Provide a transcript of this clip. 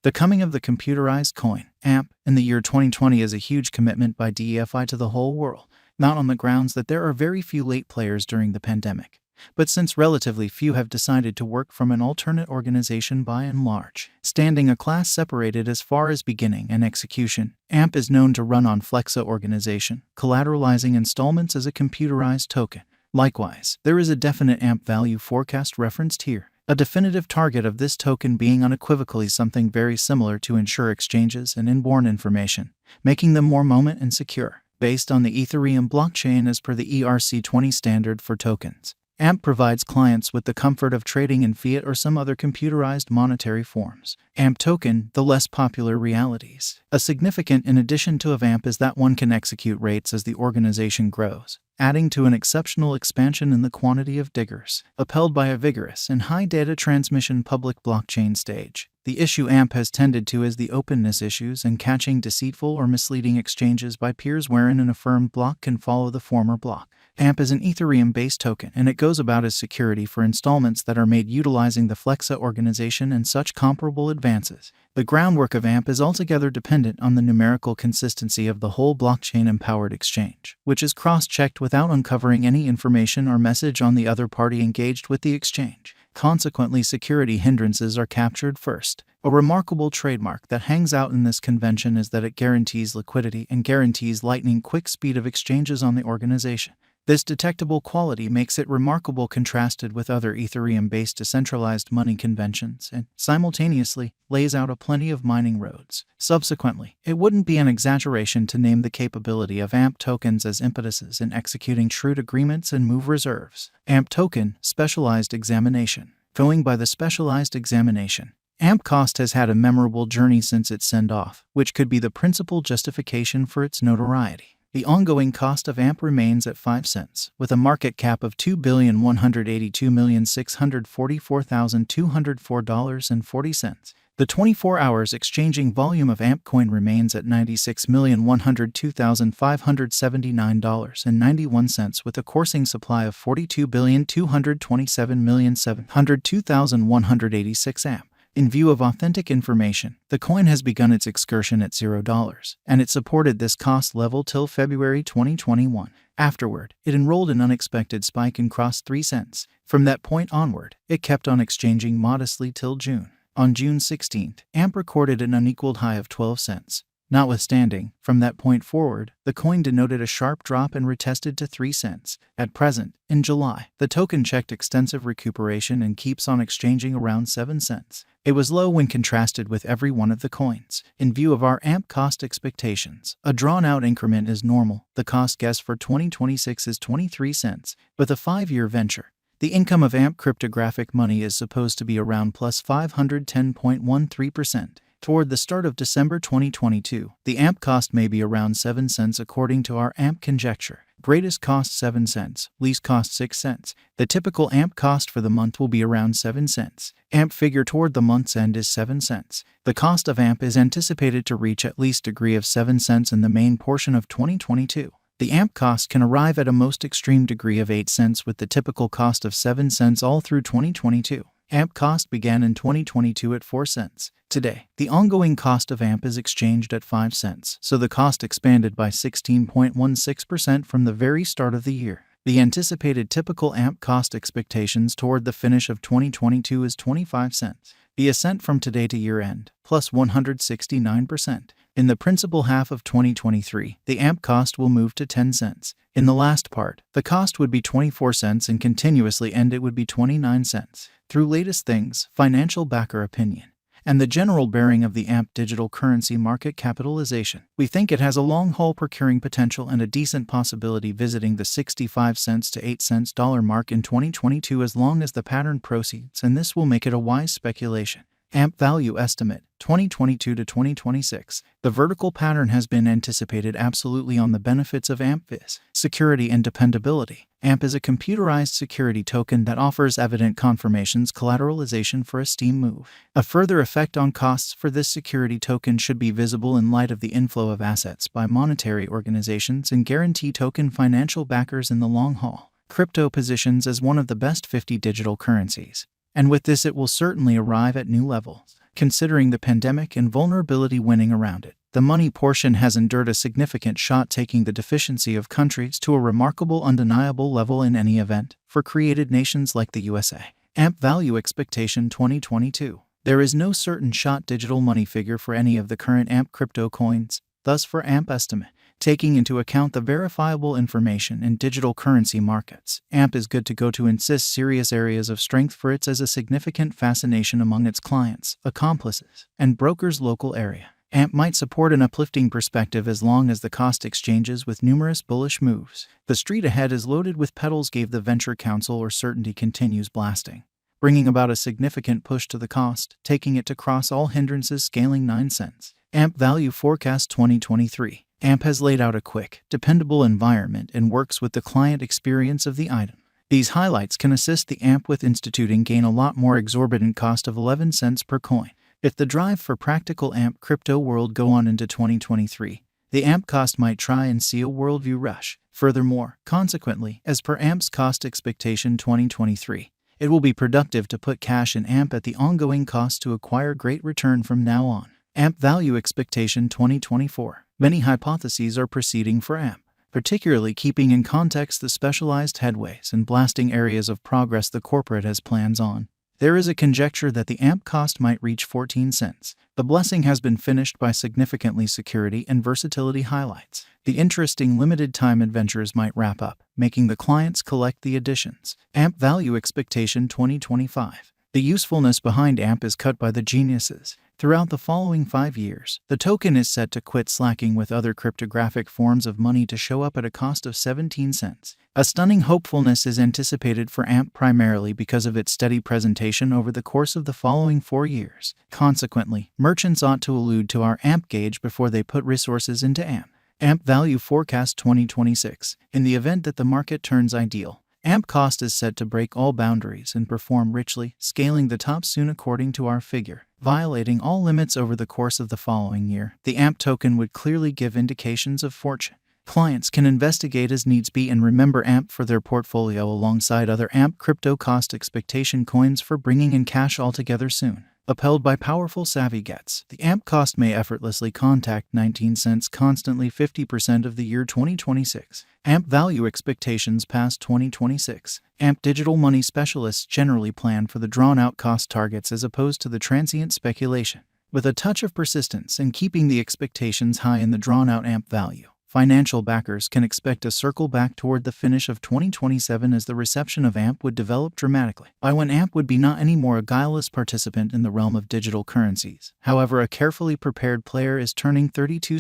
The coming of the computerized coin, AMP, in the year 2020 is a huge commitment by DeFi to the whole world, not on the grounds that there are very few late players during the pandemic, but since relatively few have decided to work from an alternate organization by and large, standing a class separated as far as beginning and execution. AMP is known to run on Flexa organization, collateralizing installments as a computerized token. Likewise, there is a definite AMP value forecast referenced here, a definitive target of this token being unequivocally something very similar to insure exchanges and inborn information, making them more moment and secure, based on the Ethereum blockchain as per the ERC20 standard for tokens. AMP provides clients with the comfort of trading in fiat or some other computerized monetary forms. AMP token, the less popular realities. A significant in addition to of AMP is that one can execute rates as the organization grows, adding to an exceptional expansion in the quantity of diggers, upheld by a vigorous and high data transmission public blockchain stage. The issue AMP has tended to is the openness issues and catching deceitful or misleading exchanges by peers wherein an affirmed block can follow the former block. AMP is an Ethereum-based token, and it goes about as security for installments that are made utilizing the Flexa organization and such comparable advances. The groundwork of AMP is altogether dependent on the numerical consistency of the whole blockchain-empowered exchange, which is cross-checked without uncovering any information or message on the other party engaged with the exchange. Consequently, security hindrances are captured first. A remarkable trademark that hangs out in this convention is that it guarantees liquidity and guarantees lightning-quick speed of exchanges on the organization. This detectable quality makes it remarkable contrasted with other Ethereum-based decentralized money conventions and, simultaneously, lays out a plenty of mining roads. Subsequently, it wouldn't be an exaggeration to name the capability of AMP tokens as impetuses in executing shrewd agreements and move reserves. AMP token, specialized examination. Going by the specialized examination, AMP cost has had a memorable journey since its send-off, which could be the principal justification for its notoriety. The ongoing cost of AMP remains at 5 cents, with a market cap of $2,182,644,204.40. The 24 hours exchanging volume of AMP coin remains at $96,102,579.91 with a coursing supply of 42,227,702,186 AMP. In view of authentic information, the coin has begun its excursion at $0, and it supported this cost level till February 2021. Afterward, it enrolled an unexpected spike and crossed 3 cents. From that point onward, it kept on exchanging modestly till June. On June 16th, AMP recorded an unequaled high of 12 cents. Notwithstanding, from that point forward, the coin denoted a sharp drop and retested to 3 cents. At present, in July, the token checked extensive recuperation and keeps on exchanging around 7 cents. It was low when contrasted with every one of the coins. In view of our AMP cost expectations, a drawn-out increment is normal. The cost guess for 2026 is 23 cents. With a 5-year venture, the income of AMP cryptographic money is supposed to be around plus 510.13%. Toward the start of December 2022, the AMP cost may be around 7 cents according to our AMP conjecture. Greatest cost 7 cents, least cost 6 cents. The typical AMP cost for the month will be around 7 cents. AMP figure toward the month's end is 7 cents. The cost of AMP is anticipated to reach at least degree of 7 cents in the main portion of 2022. The AMP cost can arrive at a most extreme degree of 8 cents with the typical cost of 7 cents all through 2022. AMP cost began in 2022 at 4 cents. Today, the ongoing cost of AMP is exchanged at 5 cents, so the cost expanded by 16.16% from the very start of the year. The anticipated typical AMP cost expectations toward the finish of 2022 is 25 cents. The ascent from today to year-end, plus 169%. In the principal half of 2023, the AMP cost will move to 10 cents. In the last part, the cost would be 24 cents and continuously end it would be 29 cents. Through latest things, financial backer opinion, and the general bearing of the AMP digital currency market capitalization, we think it has a long-haul procuring potential and a decent possibility visiting the 65 cents to 8 cents dollar mark in 2022 as long as the pattern proceeds, and this will make it a wise speculation. AMP value estimate, 2022 to 2026. The vertical pattern has been anticipated absolutely on the benefits of AMP viz. Security and dependability. AMP is a computerized security token that offers evident confirmations collateralization for a steam move. A further effect on costs for this security token should be visible in light of the inflow of assets by monetary organizations and guarantee token financial backers in the long haul. Crypto positions as one of the best 50 digital currencies, and with this it will certainly arrive at new levels. Considering the pandemic and vulnerability winning around it, the money portion has endured a significant shot, taking the deficiency of countries to a remarkable, undeniable level in any event for created nations like the USA. AMP Value Expectation 2022. There is no certain shot digital money figure for any of the current AMP crypto coins. Thus, for AMP estimate, taking into account the verifiable information in digital currency markets, AMP is good to go to insist serious areas of strength for its as a significant fascination among its clients, accomplices, and brokers' local area. AMP might support an uplifting perspective as long as the cost exchanges with numerous bullish moves. The street ahead is loaded with pedals, gave the Venture Council, or certainty continues blasting, bringing about a significant push to the cost, taking it to cross all hindrances, scaling 9 cents. AMP Value Forecast 2023. AMP has laid out a quick, dependable environment and works with the client experience of the item. These highlights can assist the AMP with instituting gain a lot more exorbitant cost of 11 cents per coin. If the drive for practical AMP crypto world go on into 2023, the AMP cost might try and see a worldview rush. Furthermore, consequently, as per AMP's cost expectation 2023, it will be productive to put cash in AMP at the ongoing cost to acquire great return from now on. AMP Value Expectation 2024. Many hypotheses are proceeding for AMP, particularly keeping in context the specialized headways and blasting areas of progress the corporate has plans on. There is a conjecture that the AMP cost might reach 14 cents. The blessing has been finished by significantly security and versatility highlights. The interesting limited time adventures might wrap up, making the clients collect the additions. AMP Value Expectation 2025. The usefulness behind AMP is cut by the geniuses. Throughout the following 5 years, the token is set to quit slacking with other cryptographic forms of money to show up at a cost of 17 cents. A stunning hopefulness is anticipated for AMP primarily because of its steady presentation over the course of the following 4 years. Consequently, merchants ought to allude to our AMP gauge before they put resources into AMP. AMP Value Forecast 2026. In the event that the market turns ideal, AMP cost is set to break all boundaries and perform richly, scaling the top soon according to our figure. Violating all limits over the course of the following year, the AMP token would clearly give indications of fortune. Clients can investigate as needs be and remember AMP for their portfolio alongside other AMP crypto cost expectation coins for bringing in cash altogether soon. Upheld by powerful savvy gets, the AMP cost may effortlessly contact 19 cents constantly 50% of the year 2026. AMP Value Expectations past 2026. AMP digital money specialists generally plan for the drawn-out cost targets as opposed to the transient speculation. With a touch of persistence and keeping the expectations high in the drawn-out AMP value, financial backers can expect a circle back toward the finish of 2027 as the reception of AMP would develop dramatically. By when AMP would be not anymore a guileless participant in the realm of digital currencies. However, a carefully prepared player is turning 32